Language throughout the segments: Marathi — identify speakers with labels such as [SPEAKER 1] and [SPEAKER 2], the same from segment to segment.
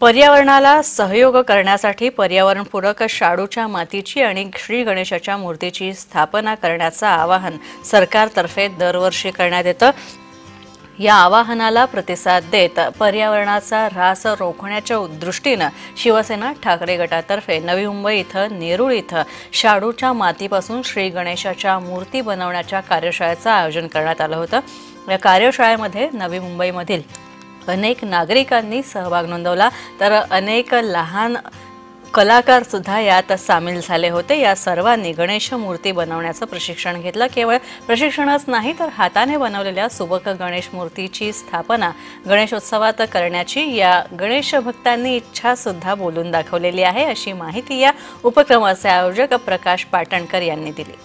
[SPEAKER 1] पर्यावरणाला सहयोग करण्यासाठी पर्यावरणपूरक शाडूच्या मातीची आणि श्री गणेशाच्या मूर्तीची स्थापना करण्याचं आवाहन सरकारतर्फे दरवर्षी करण्यात येतं। या आवाहनाला प्रतिसाद देत पर्यावरणाचा ऱ्हास रोखण्याच्या दृष्टीने शिवसेना ठाकरे गटातर्फे नवी मुंबई इथं नेरूळ इथं शाडूच्या मातीपासून श्री गणेशाच्या मूर्ती बनवण्याच्या कार्यशाळेचं आयोजन करण्यात आलं होतं। या कार्यशाळेमध्ये नवी मुंबईमधील अनेक नागरिकांनी सहभाग नोंदवला, तर अनेक लहान कलाकार सुद्धा यात सामील झाले होते। या सर्वांनी गणेश मूर्ती बनवण्याचं प्रशिक्षण घेतलं। केवळ प्रशिक्षणच नाही तर हाताने बनवलेल्या सुबक गणेश मूर्तीची स्थापना गणेशोत्सवात करण्याची या गणेश भक्तांनी इच्छा सुद्धा बोलून दाखवलेली आहे, अशी माहिती या उपक्रमाचे आयोजक प्रकाश पाटणकर यांनी दिली।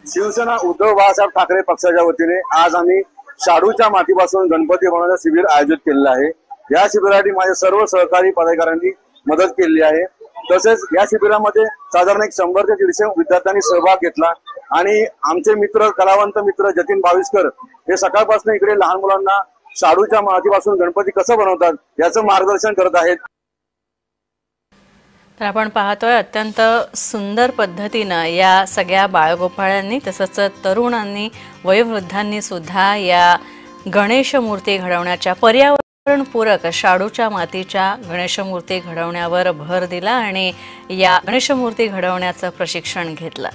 [SPEAKER 2] शिवसेना उद्धव बाळासाहेब ठाकरे पक्षाच्या वतीने आज आम्ही शाडूच्या मातीपासून गणपती बनवण्याचं शिबिर आयोजित केलेलं आहे। या शिबिरासाठी माझे सर्व सहकारी पदाधिकाऱ्यांनी मदत केली आहे। तसेच या शिबिरामध्ये साधारण 100 ते 150 विद्यार्थ्यांनी सहभाग घेतला आणि आमचे मित्र कलावंत मित्र जतीन भाविस्कर हे सकाळपासून इकडे लहान मुलांना शाडूच्या मातीपासून गणपती कसं बनवतात याचं मार्गदर्शन करत आहेत।
[SPEAKER 1] तर आपण पाहतोय अत्यंत सुंदर पद्धतीने या सगळ्या बाळगोपाळांनी तसंच तरुणांनी वयोवृद्धांनी सुद्धा या गणेश मूर्ती घडवण्याच्या पर्यावरणपूरक शाडूच्या मातीच्या गणेश मूर्ती घडवण्यावर भर दिला आणि या गणेश मूर्ती घडवण्याचं प्रशिक्षण घेतलं।